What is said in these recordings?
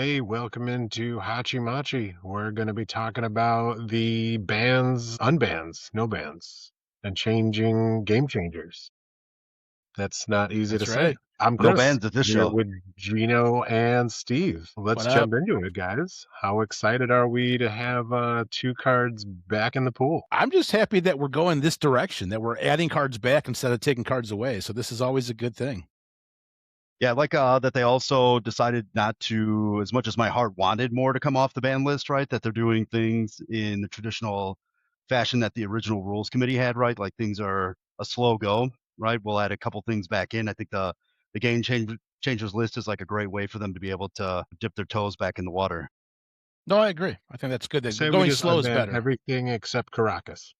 Hey, welcome into HotchiMotchi. We're going to be talking about the bans, unbans, no bans, and changing game changers. That's not easy to That's say. right. I'm No Chris, bands at this here show. with Gino and Steve. Let's What up? jump into it, guys. How excited are we to have two cards back in the pool? I'm just happy that we're going this direction, that we're adding cards back instead of taking cards away. So this is always a good thing. Yeah, like that they also decided not to, as much as my heart wanted more to come off the ban list, right? That they're doing things in the traditional fashion that the original rules committee had, right? Like things are a slow go, right? We'll add a couple things back in. I think the game changers list is like a great way for them to be able to dip their toes back in the water. No, I agree. I think that's good. I That say we going just slow is unban better. everything except Caracas.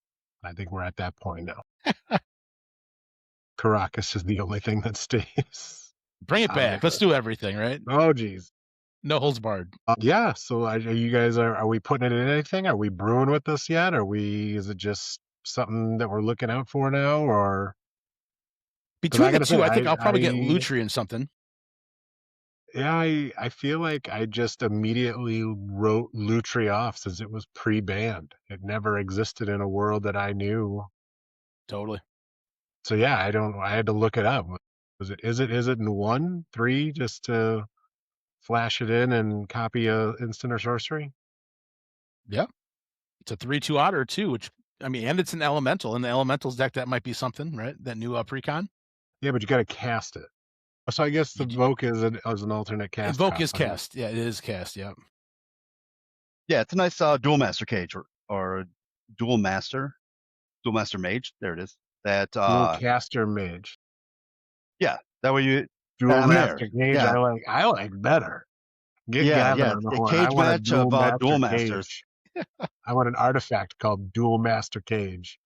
I think we're at that point now. Caracas is the only thing that stays. Bring it back. Let's do everything, right? Oh, geez. No holds barred. Yeah. So are you guys are we putting it in anything? Are we brewing with this yet? Is it just something that we're looking out for now? Or because Between I the gotta two, say, I think I'll probably get Lutri and something. yeah, I feel like I just immediately wrote Lutri off since it was pre-banned. It never existed in a world that I knew. Totally. So yeah, I had to look it up. Is it in 1, 3 just to flash it in and copy a instant or sorcery? Yeah. It's a 3/2 otter too, which I mean, and it's an elemental. In the elementals deck, that might be something, right? That new precon. Yeah, but you got to cast it. So I guess the Voke is an alternate cast. Invoke is cast. Yeah, it is cast. Yeah. Yeah, it's a nice dual master cage or dual master mage. There it is. That Dual caster mage. Yeah, that way you Dual I'm master there. cage. Yeah. I like better. Get Yeah, Gavin on the a horn. cage I want a match of dual masters. cage. I want an artifact called Dual Master Cage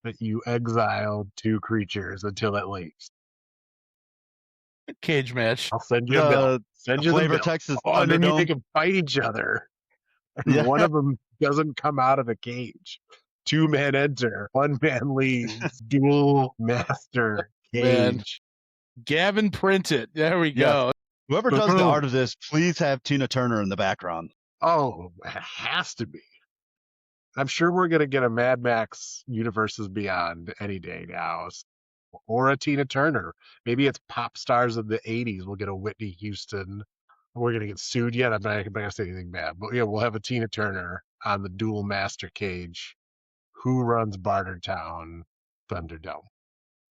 that you exile 2 creatures until it leaves. Cage match. I'll send you a bill. Send you the flavor bill. text is And then they Thunderdome. can fight each other. And Yeah. one of them doesn't come out of the cage. 2 men enter, 1 man leaves. Dual Master Cage. Man. Gavin print it. There we go. Whoever does the art of this, please have Tina Turner in the background. Oh, it has to be. I'm sure we're going to get a Mad Max Universes Beyond any day now. Or a Tina Turner. Maybe it's pop stars of the 80s. We'll get a Whitney Houston. We're going to get sued yet. I'm not going to say anything bad. But yeah, we'll have a Tina Turner on the Dual Master Cage. Who runs Bartertown? Thunderdome.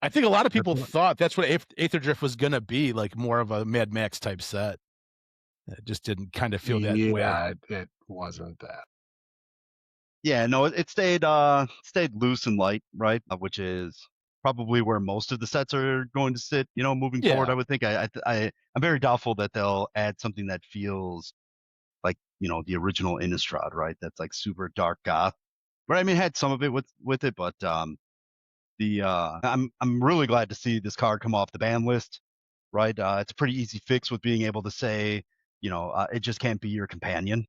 I think a lot of people thought that's what Aether Drift was going to be, like more of a Mad Max type set. It just didn't kind of feel that way. Yeah, it wasn't that. Yeah, no, it stayed loose and light, right? Which is probably where most of the sets are going to sit, moving forward. I would think. I'm very doubtful that they'll add something that feels like, the original Innistrad, right? That's like super dark goth. But I mean, it had some of it with it, but I'm really glad to see this card come off the ban list, right? It's a pretty easy fix with being able to say, it just can't be your companion.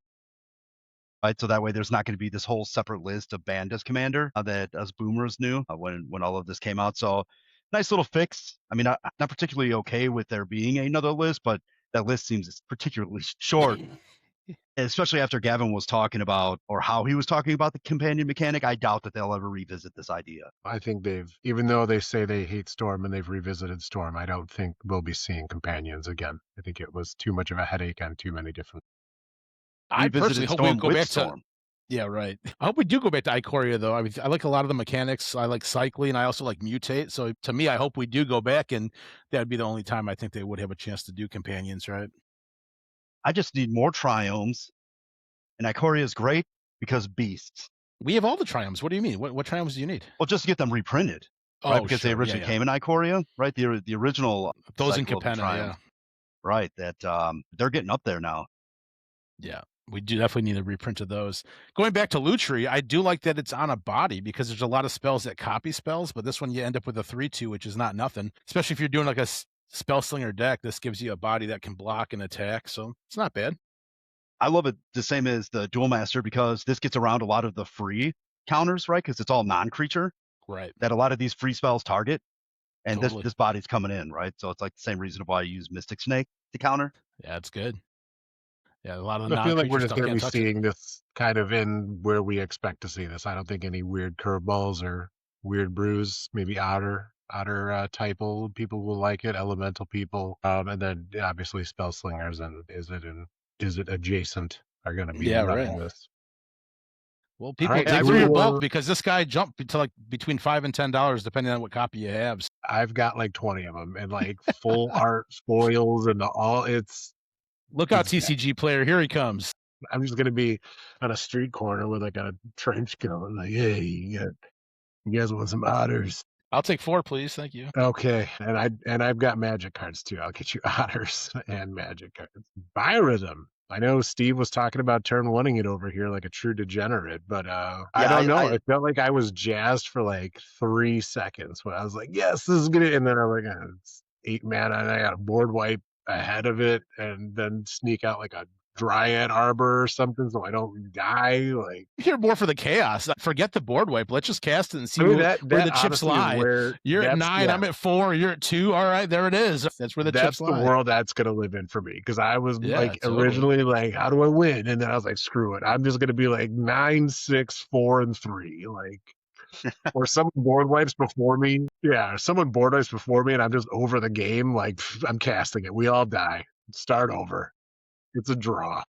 Right, so that way there's not going to be this whole separate list of banned as commander that us boomers knew when all of this came out. So nice little fix. I mean, I'm not particularly okay with there being another list, but that list seems particularly short, especially after Gavin was talking about, or how he was talking about the companion mechanic. I doubt that they'll ever revisit this idea. I think even though they say they hate Storm and they've revisited Storm, I don't think we'll be seeing companions again. I think it was too much of a headache on too many different. I personally hope we go back Storm. Yeah, right. I hope we do go back to Ikoria, though. I mean, I like a lot of the mechanics. I like cycling. I also like mutate. So to me, I hope we do go back, and that would be the only time I think they would have a chance to do companions, right? I just need more triomes, and Ikoria is great because beasts. We have all the triomes. What do you mean? What triomes do you need? Well, just to get them reprinted. Right, because they originally came in Ikoria, right? The original those in Capenna, yeah. Right, that they're getting up there now. Yeah, we do definitely need a reprint of those. Going back to Lutri, I do like that it's on a body because there's a lot of spells that copy spells, but this one you end up with a 3/2, which is not nothing. Especially if you're doing like a spell slinger deck, this gives you a body that can block and attack, so it's not bad. I love it the same as the Dual Master because this gets around a lot of the free counters, right? Because it's all non-creature. Right. That a lot of these free spells target. And this body's coming in, right? So it's like the same reason why I use Mystic Snake to counter. Yeah, it's good. Yeah, a lot of the I feel like we're non-creature just stuff going to can't be touch it. seeing this kind of in where we expect to see this. I don't think any weird curveballs or weird brews. Maybe otter type people will like it. Elemental people, and then obviously spell slingers and is it adjacent are going to be Yeah, running right. this. Well, people right, dig so for your we bulk will- because this guy jumped to like between $5 and $10 depending on what copy you have. I've got like 20 of them and like full art spoils and all. Look out, It's- TCG player, here he comes. I'm just gonna be on a street corner with like a trench coat, like, hey, you guys want some otters? I'll take 4, please. Thank you. Okay, and I've got magic cards too. I'll get you otters and magic cards. Biorhythm. I know Steve was talking about turn oneing it over here like a true degenerate, but I don't know. It felt like I was jazzed for like 3 seconds when I was like, yes, this is gonna, and then I'm like, it's 8 mana, and I got a board wipe ahead of it, and then sneak out like a Dryad Arbor or something so I don't die. Like, You're more for the chaos. Forget the board wipe. Let's just cast it and see I mean, where the chips honestly is lie. where You're at 9, yeah. I'm at 4, you're at 2. All right, there it is. That's where the chips lie. That's the world that's gonna live in for me, because I was like totally. originally like, how do I win? And then I was like, screw it, I'm just gonna be like 9, 6, 4, and 3, like, or someone board wipes before me. Yeah, someone board wipes before me, and I'm just over the game. Like, I'm casting it. We all die. Start over. It's a draw.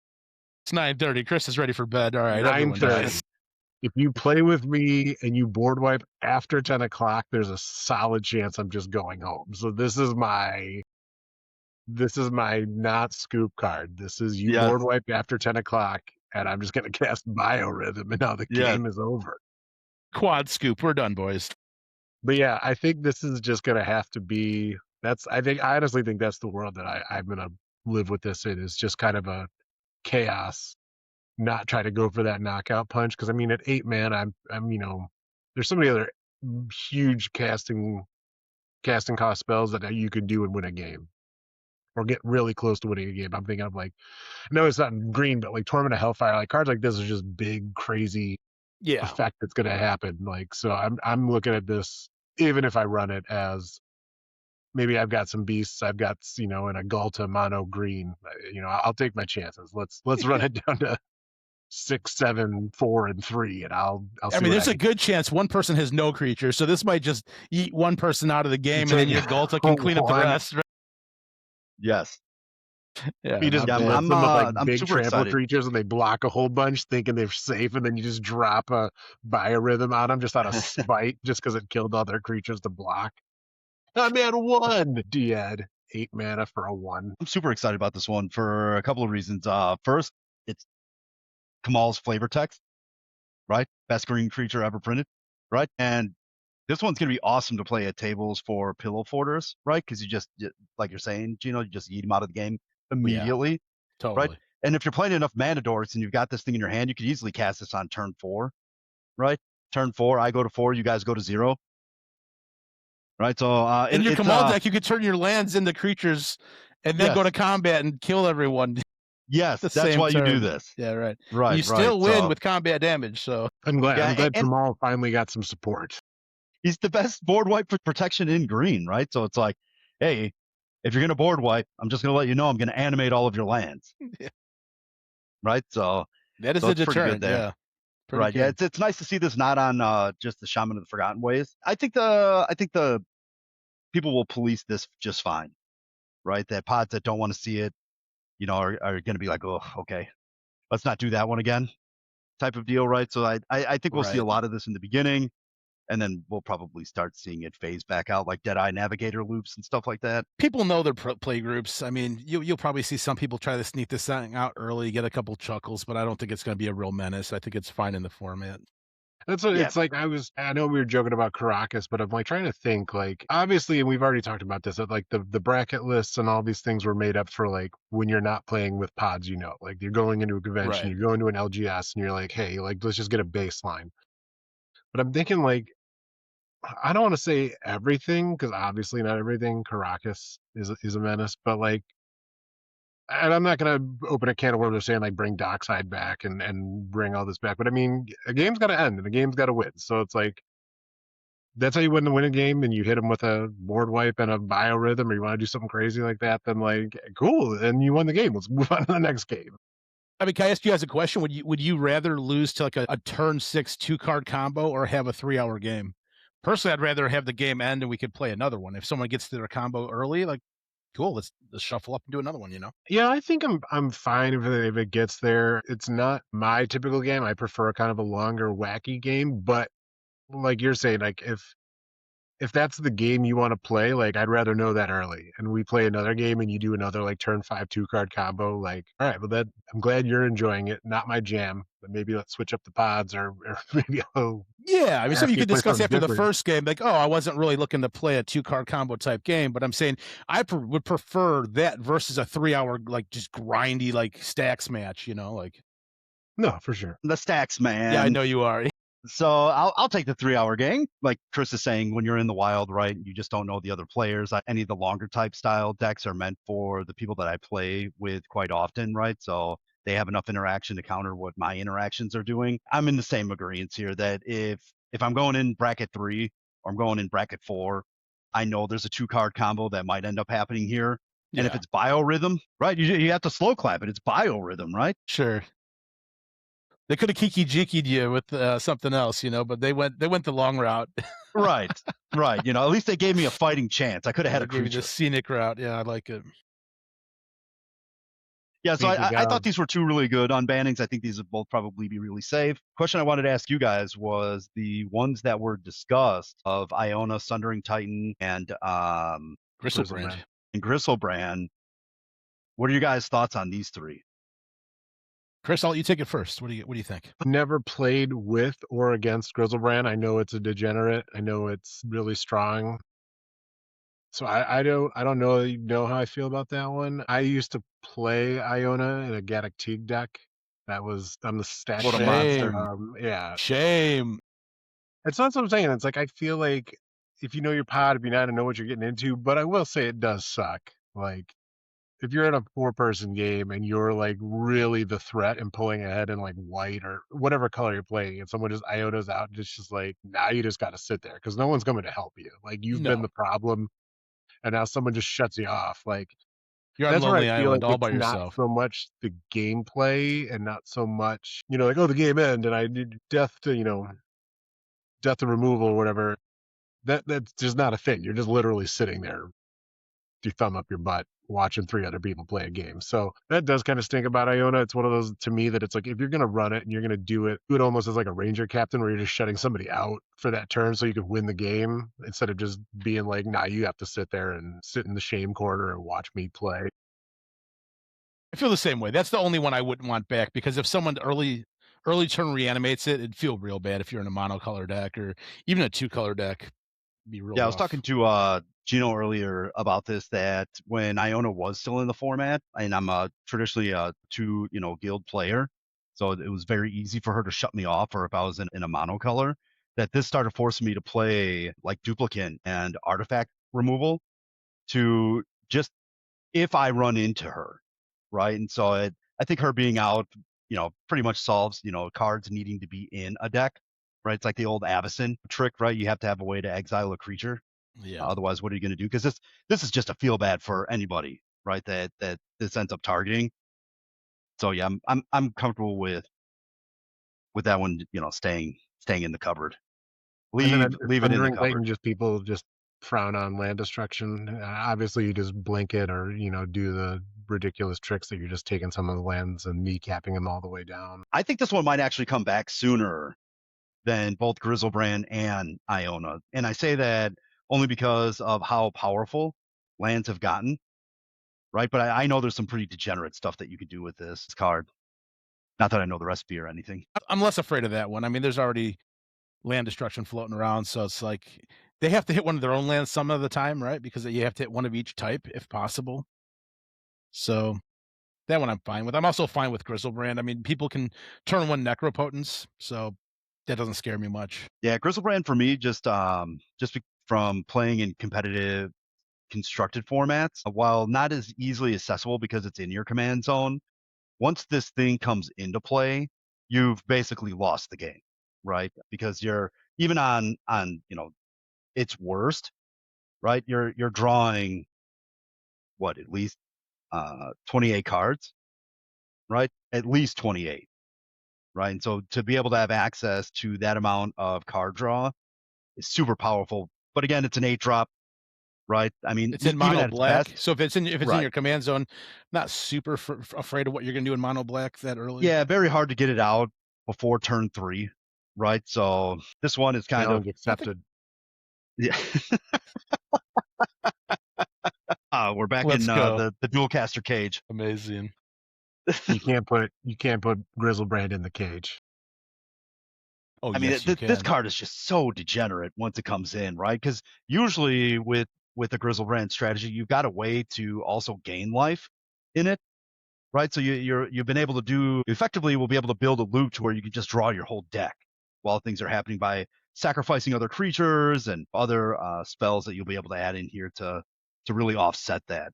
It's 9:30. Chris is ready for bed. All right, 9:30. If you play with me and you board wipe after 10 o'clock, there's a solid chance I'm just going home. So this is my not scoop card. This is you board wipe after 10 o'clock, and I'm just going to cast Biorhythm, and now the game is over. Quad scoop. We're done, boys. But yeah, I think this is just going to have to be. I honestly think that's the world that I'm going to live with this in. Is just kind of a chaos. Not try to go for that knockout punch, because I mean at 8 man, I'm there's so many other huge casting cost spells that you could do and win a game, or get really close to winning a game. I'm thinking of like, no, it's not green, but like Torment of Hellfire, like cards like this are just big crazy effect that's going to happen. Like, so I'm looking at this, even if I run it as maybe I've got some beasts, I've got in a Galta mono green, I'll take my chances. Let's run it down to 6, 7, 4, and 3, and I'll I mean, there's a good chance one person has no creature, so this might just eat one person out of the game, and then your Galta can clean up the rest. Right? Yes. Yeah, you just blitz them with like big trample creatures, and they block a whole bunch, thinking they're safe, and then you just drop a Biorhythm on them just out of spite, just because it killed all their creatures to block. I'm at 1. Dead. 8 mana for a 1. I'm super excited about this one for a couple of reasons. First, it's Kamal's flavor text, right? Best green creature ever printed, right? And this one's going to be awesome to play at tables for pillow forters, right? Because you just, like you're saying, Gino, you just eat them out of the game immediately, totally. Right? And if you're playing enough mana dorks and you've got this thing in your hand, you could easily cast this on turn 4, right? Turn 4, I go to 4, you guys go to 0. Right, so in your Kamal deck, you could turn your lands into creatures and then go to combat and kill everyone. Yes, that's why you do this. Yeah, right. Right. You still win with combat damage. So I'm glad Kamal finally got some support. He's the best board wipe for protection in green, right? So it's like, hey, if you're gonna board wipe, I'm just gonna let you know I'm gonna animate all of your lands. Right. So that is a deterrent. Yeah. Right. Good. Yeah. It's nice to see this not on just the Shaman of the Forgotten Ways. I think the people will police this just fine. Right. That pods that don't want to see it, are going to be like, oh, okay, let's not do that one again, type of deal, right? So I think we'll see a lot of this in the beginning, and then we'll probably start seeing it phase back out, like Deadeye Navigator loops and stuff like that. People know their play groups. I mean, you'll probably see some people try to sneak this thing out early, get a couple chuckles, but I don't think it's going to be a real menace. I think it's fine in the format. That's what it's like. I know we were joking about Caracas, but I'm like trying to think, like, obviously, and we've already talked about this, that like the bracket lists and all these things were made up for like when you're not playing with pods, like you're going into a convention, you're going to an LGS, and you're like, hey, like, let's just get a baseline. But I'm thinking, like, I don't want to say everything, because obviously not everything Caracas is a menace, but like, and I'm not going to open a can of worms saying like bring Dockside back and bring all this back. But I mean, a game's got to end and a game's got to win. So it's like, that's how you win a game, and you hit them with a board wipe and a Biorhythm, or you want to do something crazy like that, then like, cool. And you won the game. Let's move on to the next game. I mean, can I ask you guys a question? Would you rather lose to like a turn 6 2-card combo or have a 3-hour game? Personally, I'd rather have the game end and we could play another one. If someone gets to their combo early, like, cool, let's shuffle up and do another one, you know? Yeah, I think I'm fine if it gets there. It's not my typical game. I prefer kind of a longer, wacky game. But like you're saying, like if that's the game you want to play, like I'd rather know that early. And we play another game and you do another like turn 5 2-card combo. Like, all right, well that I'm glad you're enjoying it. Not my jam, but maybe let's switch up the pods or maybe I'll Yeah, I mean, so ask you you to could play discuss something after the different. first game, like, oh, I wasn't really looking to play a 2-card combo type game, but I'm saying I would prefer that versus a 3-hour like just grindy like stacks match, you know, like. No, for sure. The stacks, man. Yeah, I know you are. So I'll take the 3-hour game. Like Chris is saying, when you're in the wild, right, you just don't know the other players. Any of the longer type style decks are meant for the people that I play with quite often, right? So they have enough interaction to counter what my interactions are doing. I'm in the same agreement here that if I'm going in bracket 3 or I'm going in bracket 4, I know there's a 2-card combo that might end up happening here. And if Yeah, it's Biorhythm, right, you have to slow clap it. It's Biorhythm, right? sure. They could have kiki jikied you with something else, you know, but they went the long route. Right. Right. You know, at least they gave me a fighting chance. I could have had They a gave you creature. the scenic route. Yeah, I like it. Yeah, so Speaking I of, thought these were two really good unbannings. I think these would both probably be really safe. Question I wanted to ask you guys was the ones that were discussed of Iona, Sundering Titan, and Griselbrand. Griselbrand. What are your guys' thoughts on these three? Chris, I'll let you take it first. What do you think? never played with or against Griselbrand. I know it's a degenerate. I know it's really strong. So I don't know how I feel about that one. I used to play Iona in a Gaddock deck. I'm the stack What a king. monster. Yeah. Shame. It's not what I'm saying. It's like I feel like if you know your pod, if you know what you're getting into, but I will say it does suck. Like if you're in a 4-person game and you're like really the threat and pulling ahead in like white or whatever color you're playing, and someone just Ionas out, it's just like now you just got to sit there because no one's coming to help you. Like you've been No, the problem, and now someone just shuts you off. Like you're on that's where I Lonely feel like Island all it's by not yourself. so much the gameplay and not so much like oh the game end and I need death to removal or whatever. That's just not a thing. You're just literally sitting there, your thumb up your butt, watching 3 other people play a game. So that does kind of stink about Iona. It's one of those to me that it's like if you're gonna run it and you're gonna do it almost as like a ranger captain where you're just shutting somebody out for that turn so you can win the game instead of just being like, nah, you have to sit there and sit in the shame corner and watch me play. I feel the same way. That's the only one I wouldn't want back because if someone early turn reanimates it, it'd feel real bad if you're in a monocolor deck or even a 2-color deck. It'd be real Yeah, I rough. was talking to Gino earlier about this, that when Iona was still in the format, and I'm traditionally a 2 guild player, so it was very easy for her to shut me off, or if I was in a monocolor, that this started forcing me to play like duplicate and artifact removal to just if I run into her, right? And so I think her being out, pretty much solves, cards needing to be in a deck, right? It's like the old Avacyn trick, right? You have to have a way to exile a creature. Yeah. Otherwise, what are you going to do? Because this is just a feel bad for anybody, right? That this ends up targeting. So yeah, I'm comfortable with that one, staying in the cupboard. And then Leave it in the Thundering cupboard. Titan, just people just frown on land destruction. Obviously, you just blink it or do the ridiculous tricks that you're just taking some of the lands and kneecapping them all the way down. I think this one might actually come back sooner than both Griselbrand and Iona. And I say that only because of how powerful lands have gotten, right? But I know there's some pretty degenerate stuff that you could do with this card. Not that I know the recipe or anything. I'm less afraid of that one. I mean, there's already land destruction floating around, so it's like they have to hit one of their own lands some of the time, right? Because you have to hit one of each type if possible. So that one I'm fine with. I'm also fine with Griselbrand. I mean, people can turn 1 Necropotence, so that doesn't scare me much. Yeah, Griselbrand for me just from playing in competitive constructed formats, while not as easily accessible because it's in your command zone, once this thing comes into play, you've basically lost the game, right? Because you're even on its worst, right? You're drawing what, at least 28 cards, right? At least 28, right? And so to be able to have access to that amount of card draw is super powerful. But again, it's an 8-drop, right? I mean, it's in even mono at its black. best, So if it's in right. your command zone, not super afraid of what you're going to do in mono black that early. Yeah, very hard to get it out before turn 3, right? So this one is kind of Challenge accepted. yeah. We're back Let's in go. the dual caster cage. Amazing. You can't put Griselbrand in the cage. Oh, I mean, yes, you this can. card is just so degenerate once it comes in, right? Because usually with the Griselbrand strategy, you've got a way to also gain life in it, right? So you've been able to do effectively. We'll be able to build a loop to where you can just draw your whole deck while things are happening by sacrificing other creatures and other spells that you'll be able to add in here to really offset that,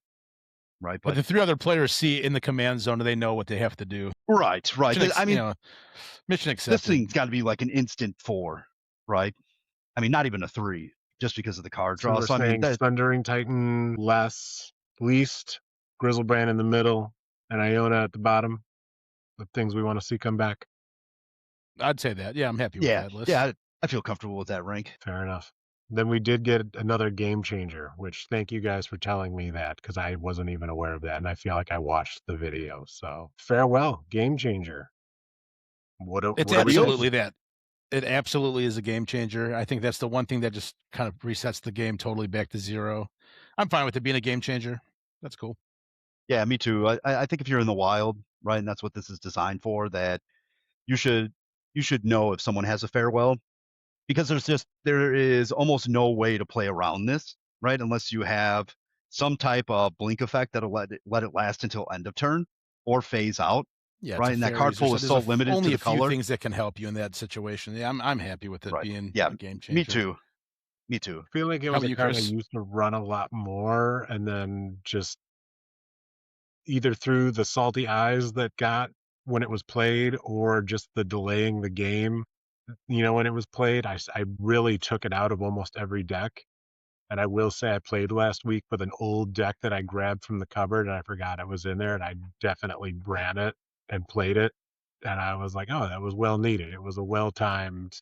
right? But the 3 other players see in the command zone, they know what they have to do. right. I mean, mission accepted. this thing's got to be like an instant 4, right? I mean, not even a 3, just because of the card draw. So we're saying Thundering Titan least, Griselbrand in the middle, and Iona at the bottom. The things we want to see come back. I'd say that. Yeah, I'm happy with that list. Yeah, I feel comfortable with that rank. Fair enough. Then we did get another game changer, which thank you guys for telling me that, because I wasn't even aware of that, and I feel like I watched the video. So farewell, game changer. It's absolutely that. It absolutely is a game changer. I think that's the one thing that just kind of resets the game totally back to 0. I'm fine with it being a game changer. That's cool. Yeah, me too. I think if you're in the wild, right, and that's what this is designed for, that you should know if someone has a farewell, because there is almost no way to play around this, right, unless you have some type of blink effect that'll let it last until end of turn or phase out. Yeah, right, and that card pool is so limited only to the color. Only a few things that can help you in that situation. Yeah, I'm happy with it being a game changer. Me too. I feel like it was a card I used to run a lot more, and then just either through the salty eyes that got when it was played, or just the delaying the game, when it was played, I really took it out of almost every deck. And I will say I played last week with an old deck that I grabbed from the cupboard, and I forgot it was in there, and I definitely ran it and played it. And I was like, oh, that was well needed. It was a well-timed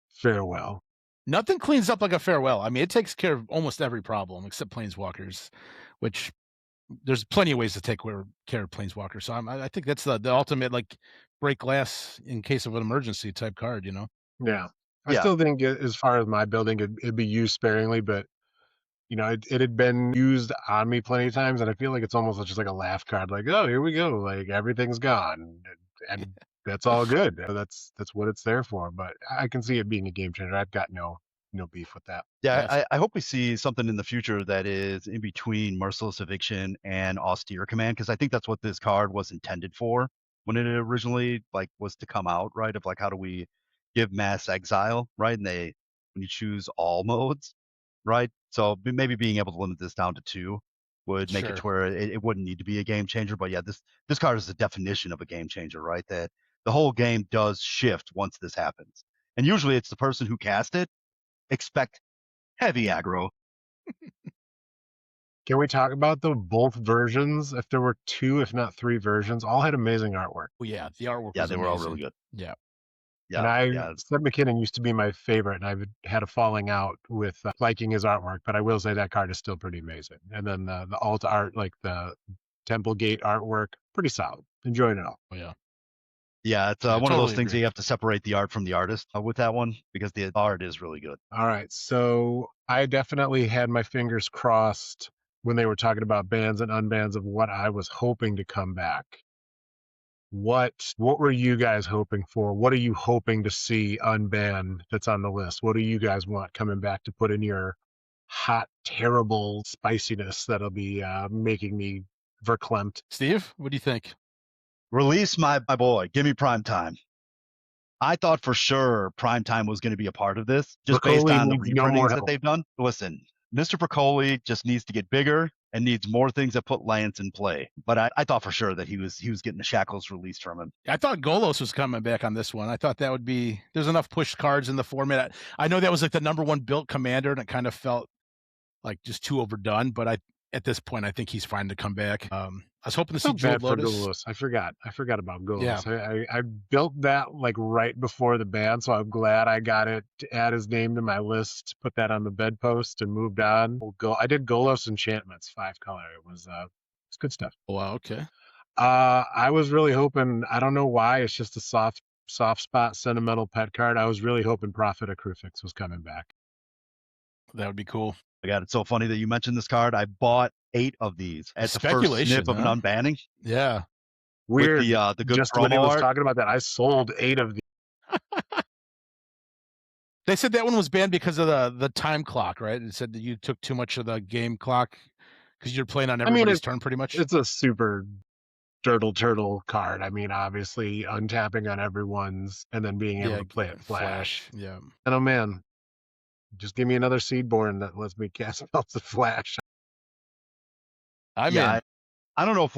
farewell. Nothing cleans up like a farewell. I mean, it takes care of almost every problem except Planeswalkers, which there's plenty of ways to take care of Planeswalkers. So I think that's the ultimate, like, break glass in case of an emergency type card, Yeah. I still think as far as my building, it'd be used sparingly, but it had been used on me plenty of times, and I feel like it's almost just like a laugh card, like, oh, here we go, like everything's gone, and that's all good. That's what it's there for. But I can see it being a game changer. I've got no beef with that. Yeah, I hope we see something in the future that is in between Merciless Eviction and Austere Command, because I think that's what this card was intended for when it originally was to come out, right? Of how do we give mass exile, right? And when you choose all modes, right? So maybe being able to limit this down to 2 would make it to where it wouldn't need to be a game changer. But yeah, this card is the definition of a game changer, right? That the whole game does shift once this happens. And usually it's the person who cast it. Expect heavy aggro. Can we talk about both versions? If there were 2, if not 3 versions, all had amazing artwork. Oh, yeah, the artwork was they were all really good. Yeah. And Seth McKinnon used to be my favorite, and I've had a falling out with liking his artwork, but I will say that card is still pretty amazing. And then the alt art, like the Temple Gate artwork, pretty solid. Enjoyed it all. Oh, yeah. Yeah, it's one of those things that you have to separate the art from the artist with that one, because the art is really good. All right, so I definitely had my fingers crossed when they were talking about bans and unbans of what I was hoping to come back. What were you guys hoping for? What are you hoping to see unbanned that's on the list? What do you guys want coming back to put in your hot, terrible spiciness that'll be making me verklempt? Steve, what do you think? Release my boy. Give me Prime Time. I thought for sure Prime Time was going to be a part of this, just based on the reprintings that they've done. Listen, Mr. Procoli just needs to get bigger and needs more things that put Lance in play. But I thought for sure that he was getting the shackles released from him. I thought Golos was coming back on this one. I thought that would be, there's enough push cards in the format. I know that was like the number 1 built commander, and it kind of felt like just too overdone. But at this point, I think he's fine to come back. I was hoping to see So Jeweled bad for Lotus. Golos. I forgot about Yeah. Golos. I built that like right before the ban, so I'm glad I got it to add his name to my list, put that on the bedpost, and moved on. I did Golos Enchantments 5-color. It's good stuff. Wow. Okay. I was really hoping. I don't know why. It's just a soft spot sentimental pet card. I was really hoping Prophet of Crufix was coming back. That would be cool. I got it. So funny that you mentioned this card. I bought 8 of these at the first Speculation, snip of an huh? unbanning. Yeah. Weird. With the good just when he promo was art. talking about that, I sold 8 of these. They said that one was banned because of the time clock, right? It said that you took too much of the game clock because you're playing on everybody's turn pretty much. It's a super turtle card. I mean, obviously untapping on everyone's and then being able to play it flash. Yeah. And oh man, just give me another Seedborn that lets me cast spells of flash. I don't know if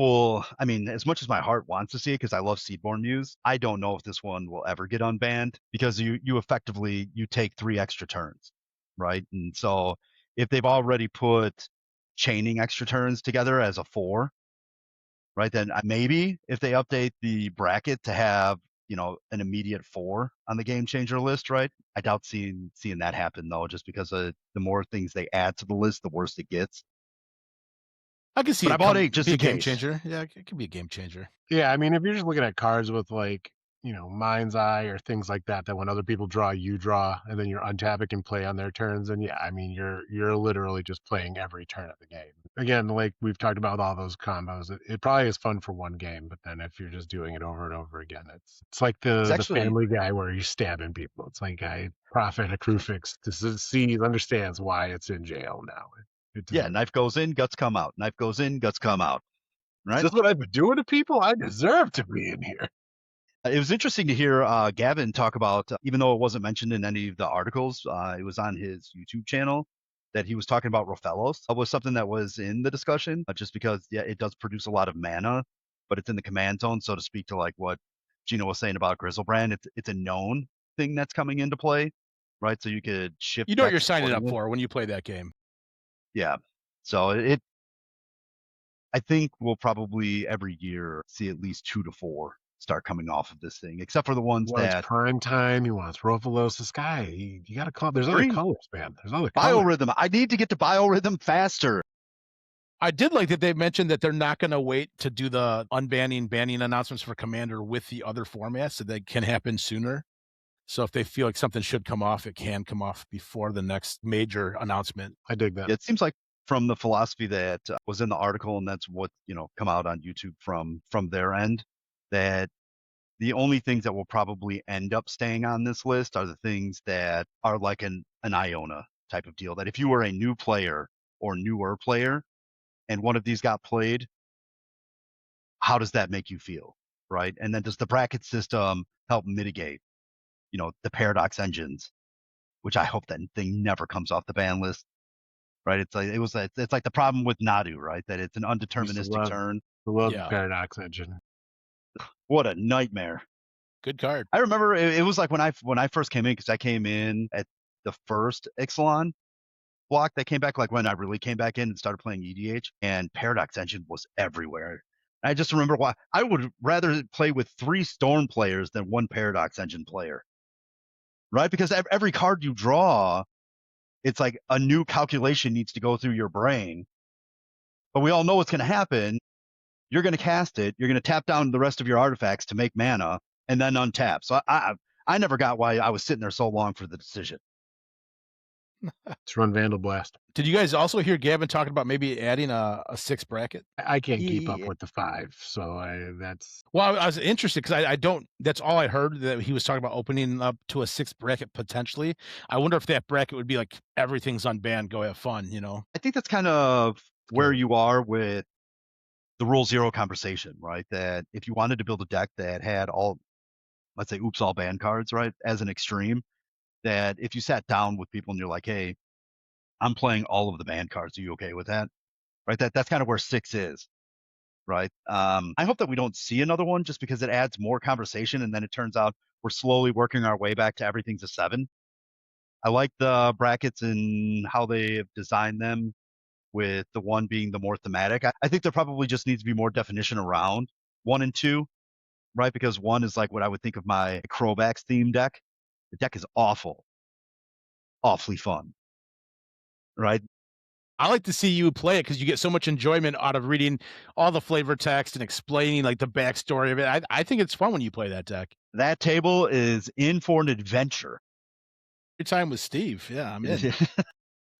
I mean, as much as my heart wants to see it, because I love Seedborn Muse, I don't know if this one will ever get unbanned, because you effectively, you take 3 extra turns, right? And so if they've already put chaining extra turns together as a 4, right, then maybe if they update the bracket to have, an immediate 4 on the game changer list, right? I doubt seeing that happen though, just because the more things they add to the list, the worse it gets. I can see But it I bought 8 just be a in game case. changer. Yeah, it could be a game changer. Yeah, I mean, if you're just looking at cards with like, Mind's Eye or things like that when other people draw, you draw, and then you're untapping and play on their turns, and yeah, I mean, you're literally just playing every turn of the game. Again, like we've talked about all those combos, it probably is fun for one game, but then if you're just doing it over and over again, it's like the Family Guy where you're stabbing people. It's like Prophet of Crufix understands why it's in jail now. Yeah, knife goes in, guts come out. Knife goes in, guts come out. Right? Is this what I've been doing to people? I deserve to be in here. It was interesting to hear Gavin talk about, even though it wasn't mentioned in any of the articles, it was on his YouTube channel, that he was talking about Rofellos. It was something that was in the discussion, just because, yeah, it does produce a lot of mana, but it's in the command zone. So to speak to like what Gino was saying about Griselbrand, it's a known thing that's coming into play, right? So you could shift. You know what you're signing up for when you play that game. Yeah. So I think we'll probably every year see at least 2 to 4 start coming off of this thing, except for the ones that it's prime time. You want Rofellos Sky. You got to call. There's other colors, man. There's other Biorhythm. I need to get to Biorhythm faster. I did like that they mentioned that they're not going to wait to do the banning announcements for Commander with the other formats, so they can happen sooner. So if they feel like something should come off, it can come off before the next major announcement. I dig that. It seems like from the philosophy that was in the article, and that's what come out on YouTube from their end, that the only things that will probably end up staying on this list are the things that are like an Iona type of deal. That if you were a new player or newer player, and one of these got played, how does that make you feel, right? And then does the bracket system help mitigate, the paradox engines, which I hope that thing never comes off the ban list. Right, it's like the problem with Nadu, right? That it's an undeterministic turn. I love the Paradox Engine. What a nightmare! Good card. I remember it was like when I first came in, because I came in at the first Ixalan block that came back, like when I really came back in and started playing EDH, and Paradox Engine was everywhere. I just remember why I would rather play with 3 Storm players than 1 Paradox Engine player, right? Because every card you draw, it's like a new calculation needs to go through your brain. But we all know what's going to happen. You're going to cast it. You're going to tap down the rest of your artifacts to make mana and then untap. So I never got why I was sitting there so long for the decision. Let's run Vandal Blast. Did you guys also hear Gavin talking about maybe adding a 6 bracket? I can't keep up with the 5, so that's. Well, I was interested because I don't. That's all I heard, that he was talking about opening up to a 6 bracket potentially. I wonder if that bracket would be like everything's unbanned, go have fun. I think that's kind of where you are with the Rule 0 conversation, right? That if you wanted to build a deck that had all, let's say, all ban cards, right, as an extreme, that if you sat down with people and you're like, hey, I'm playing all of the ban cards, are you okay with that? Right? That's kind of where 6 is, right? I hope that we don't see another one, just because it adds more conversation, and then it turns out we're slowly working our way back to everything's a 7. I like the brackets and how they have designed them, with the 1 being the more thematic. I think there probably just needs to be more definition around 1 and 2, right? Because 1 is like what I would think of my Crobax theme deck. The deck is awfully fun, right? I like to see you play it because you get so much enjoyment out of reading all the flavor text and explaining like the backstory of it. I think it's fun when you play that deck. That table is in for an adventure. Your time with Steve. Yeah, I'm in.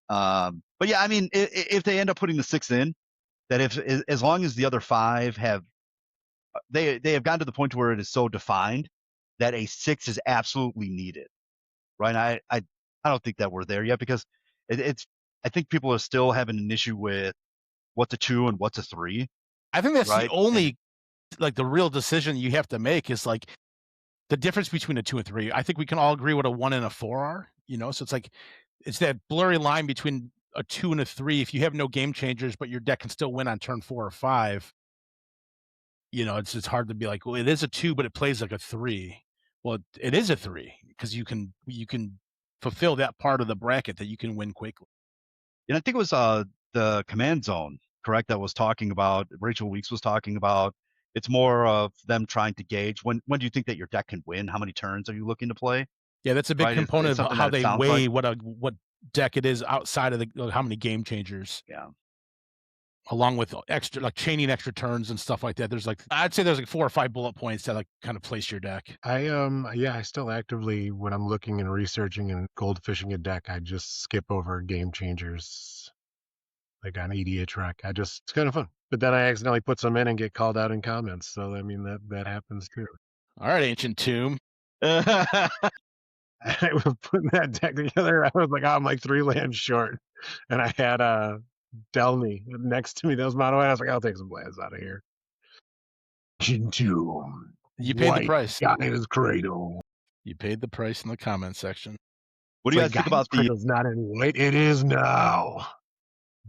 But yeah, I mean, if they end up putting the 6 in, that as long as the other 5 have, they have gotten to the point where it is so defined that a 6 is absolutely needed, right? I don't think that we're there yet because I think people are still having an issue with what's a 2 and what's a 3. I think that's right? the only like the real decision you have to make is like the difference between a 2 and 3. I think we can all agree what a 1 and a 4 are, so it's like it's that blurry line between a 2 and a 3. If you have no game changers, but your deck can still win on turn 4 or 5, it's hard to be like, well, it is a 2, but it plays like a 3. Well, it is a 3 because you can fulfill that part of the bracket that you can win quickly. And I think it was the Command Zone, correct, that was talking about, Rachel Weeks was talking about, it's more of them trying to gauge when do you think that your deck can win? How many turns are you looking to play? Yeah, that's a big component of how they weigh like. what deck it is outside of how many game changers. Yeah. Along with extra, like chaining extra turns and stuff like that. I'd say there's like 4 or 5 bullet points that like kind of place your deck. I still actively, when I'm looking and researching and goldfishing a deck, I just skip over game changers. Like on EDH Rec. It's kind of fun. But then I accidentally put some in and get called out in comments. So I mean that happens too. All right, Ancient Tomb. I was putting that deck together. I was like, I'm like 3 lands short. And I had Delny next to me. That was mono. I was like, I'll take some lands out of here. Tomb. You paid the price. Got in his cradle. You paid the price in the comment section. What do you guys think about the cradle's not in white? It is now.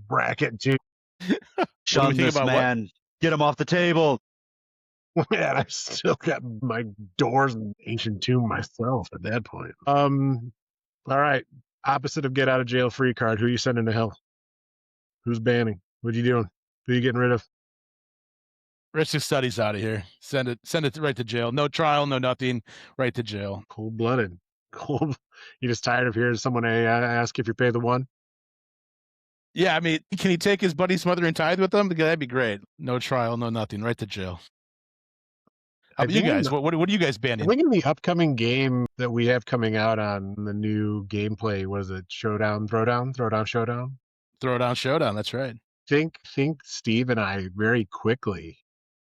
Bracket 2. Shun this man. What? Get him off the table. Man, I still got my doors and Ancient Tomb myself at that point. All right. Opposite of get out of jail free card. Who are you sending to hell? Who's banning? What are you doing? Who are you getting rid of? Richard Study's out of here. Send it right to jail. No trial, no nothing. Right to jail. Cold-blooded. You just tired of hearing someone ask if you pay the 1? Yeah, I mean, can he take his buddy Smothering Tithe with him? That'd be great. No trial, no nothing. Right to jail. How about you guys? What are you guys banning? I think in the upcoming game that we have coming out on the new gameplay, was it Showdown, Throwdown? Throwdown, Showdown? Throwdown, Showdown, that's right. Think Steve and I very quickly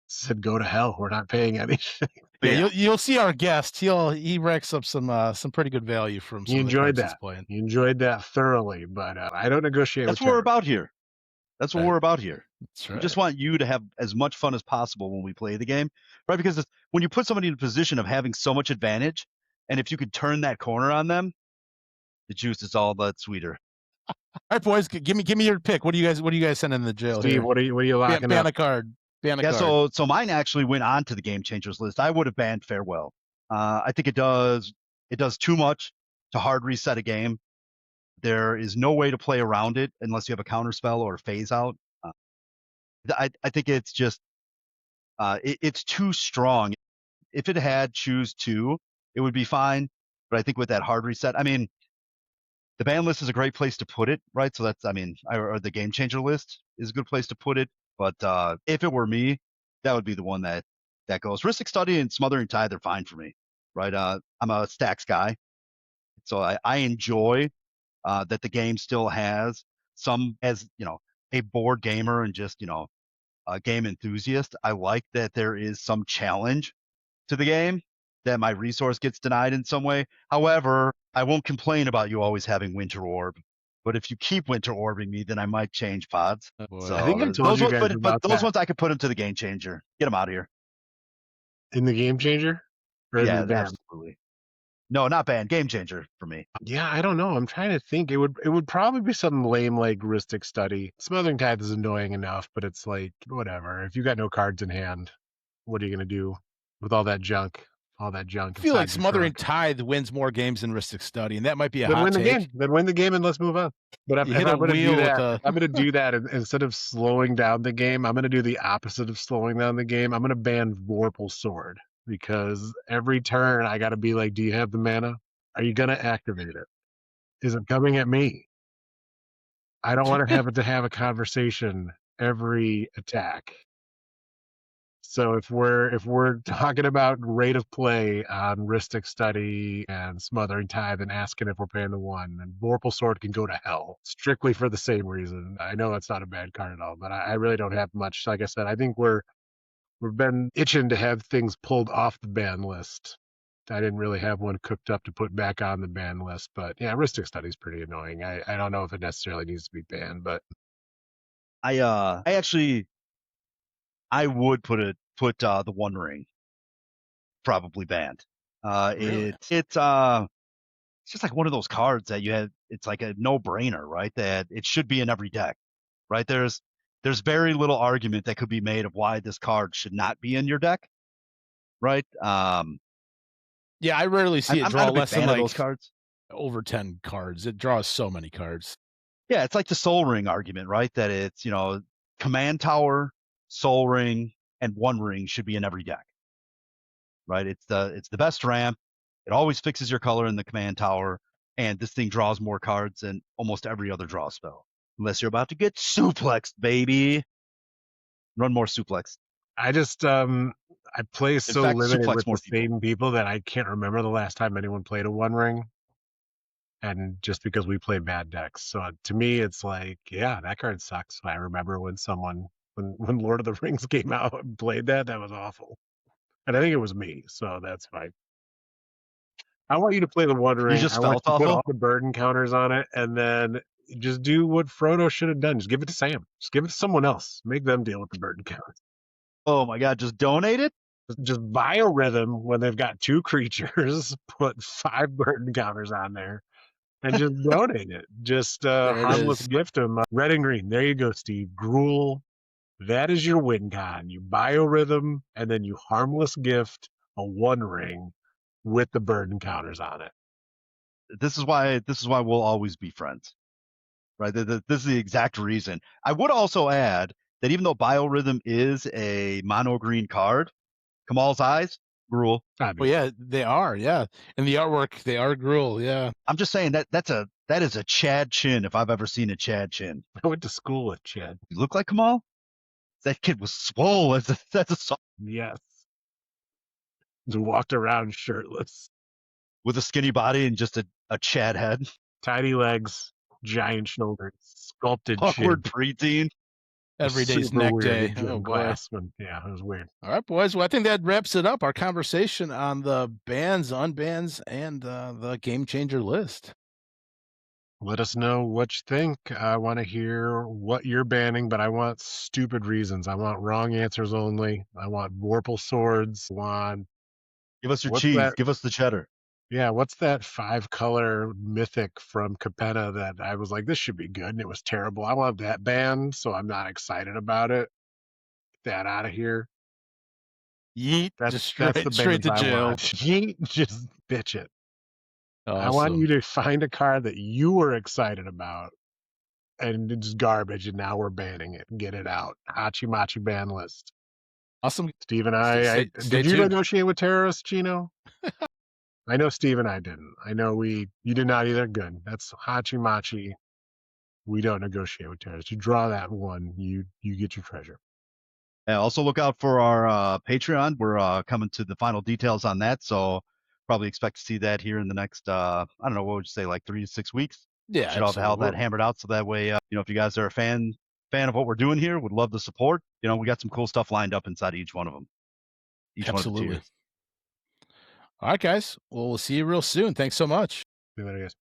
said, go to hell. We're not paying anything. Yeah, you'll see our guest. He racks up some pretty good value from some he enjoyed of the that. Playing. He enjoyed that thoroughly, but I don't negotiate That's with what we're about here. That's what we're about here. That's right. We just want you to have as much fun as possible when we play the game, right? Because when you put somebody in a position of having so much advantage, and if you could turn that corner on them, the juice is all but sweeter. All right, boys, give me your pick. What do you guys sending in the jail? Steve, here? what are you locking up? Ban a card. So mine actually went on to the game changers list. I would have banned Farewell. I think it does too much to hard reset a game. There is no way to play around it unless you have a counter spell or a phase out. I think it's just it's too strong. If it had choose 2, it would be fine. But I think with that hard reset, I mean, the ban list is a great place to put it, right? So that's, or the game changer list is a good place to put it. But if it were me, that would be the one that goes. Ristic Study and Smothering Tithe are fine for me, right? I'm a stacks guy, so I enjoy that the game still has some, as a board gamer and just a game enthusiast. I like that there is some challenge to the game, that my resource gets denied in some way. However, I won't complain about you always having Winter Orb. But if you keep Winter Orbing me, then I might change pods. So I think I told you guys about those ones I could put them to the game changer. Get them out of here. In the game changer? Or yeah, absolutely. No, not banned. Game changer for me. Yeah, I don't know. I'm trying to think. It would probably be something lame like Ristic Study. Smothering Tithe is annoying enough, but it's like, whatever. If you got no cards in hand, what are you going to do with all that junk? all that junk. I feel like inside your Smothering trunk. Tithe wins more games than Ristic Study, and that might be a Then hot win the take. game. Then win the game and let's move on. But if You hit I'm a going to do wheel with that, a- if I'm going to do that, and instead of slowing down the game, I'm going to do the opposite of slowing down the game. I'm going to ban Vorpal Sword because every turn I got to be like, do you have the mana? Are you going to activate it? Is it coming at me? I don't want to have a conversation every attack. So if we're talking about rate of play on Ristic Study and Smothering Tithe and asking if we're paying the one, then Vorpal Sword can go to hell strictly for the same reason. I know it's not a bad card at all, but I really don't have much. Like I said, I think we've been itching to have things pulled off the ban list. I didn't really have one cooked up to put back on the ban list, but yeah, Ristic Study is pretty annoying. I don't know if it necessarily needs to be banned, but I would put the One Ring probably banned. Really? It's just like one of those cards that you have. It's like a no-brainer, right? That it should be in every deck, right? There's very little argument that could be made of why this card should not be in your deck, right? Yeah, I rarely see it I'm draw not a big less than fan of like those cards. over 10 cards. It draws so many cards. Yeah, it's like the Soul Ring argument, right? That it's, Command Tower, Soul Ring, and One Ring should be in every deck, right? It's the best ramp. It always fixes your color in the Command Tower, and this thing draws more cards than almost every other draw spell. Unless you're about to get suplexed, baby. Run more suplex. I just I play so fact, limited suplex with more the people. same people that I can't remember the last time anyone played a One Ring. And just because we play bad decks, so to me it's like, yeah, that card sucks. I remember when when Lord of the Rings came out and played that was awful. And I think it was me, so that's fine. I want you to play the One You Ring. just I want felt you to put awful. all the burden counters on it, and then just do what Frodo should have done. Just give it to Sam. Just give it to someone else. Make them deal with the burden counters. Oh my God, just donate it. Just Biorhythm when they've got 2 creatures, put 5 burden counters on there, and just donate it. Just There it harmless is. gift them. Red and green. There you go, Steve. Gruul. That is your win con. You Biorhythm, and then you harmless gift a One Ring with the burden counters on it. This is why we'll always be friends, right? This is the exact reason. I would also add that even though Biorhythm is a mono green card, Kamal's Eyes, Gruul. Well, yeah, they are. Yeah, in the artwork, they are Gruul. Yeah, I'm just saying that is a Chad Chin if I've ever seen a Chad Chin. I went to school with Chad. You look like Kamal? That kid was swole. That's a song. Yes. Just walked around shirtless. With a skinny body and just a Chad head. Tiny legs, giant shoulders, sculpted Awkward chin. preteen. everyday's Super neck weird. day. Jim Oh boy. Glassman. Yeah, it was weird. All right, boys. Well, I think that wraps it up. Our conversation on the bans, unbans, and the game changer list. Let us know what you think. I want to hear what you're banning, but I want stupid reasons. I want wrong answers only. I want Vorpal Swords. Give us your What's cheese. that? Give us the cheddar. Yeah, what's that 5-color mythic from Capenna that I was like, this should be good, and it was terrible. I want that banned, so I'm not excited about it. Get that out of here. Yeet, That's just the straight to bans I jail. want. Yeet, just bitch it. Awesome. I want you to find a card that you were excited about, and it's garbage, and now we're banning it. Get it out. HotchiMotchi ban list. Awesome. Steve and I Stay did you tuned. negotiate with terrorists, Gino? I know Steve and I didn't. I know you did not either. Good. That's HotchiMotchi. We don't negotiate with terrorists. You draw that one, you get your treasure. Yeah, also look out for our Patreon. We're coming to the final details on that, so probably expect to see that here in the next I don't know, what would you say, like 3 to 6 weeks? Yeah, Should have that hammered out, so that way if you guys are a fan of what we're doing here, would love the support. We got some cool stuff lined up inside each one of them. Absolutely. One of the tiers. All right, guys. Well, we'll see you real soon. Thanks so much. See you later, guys.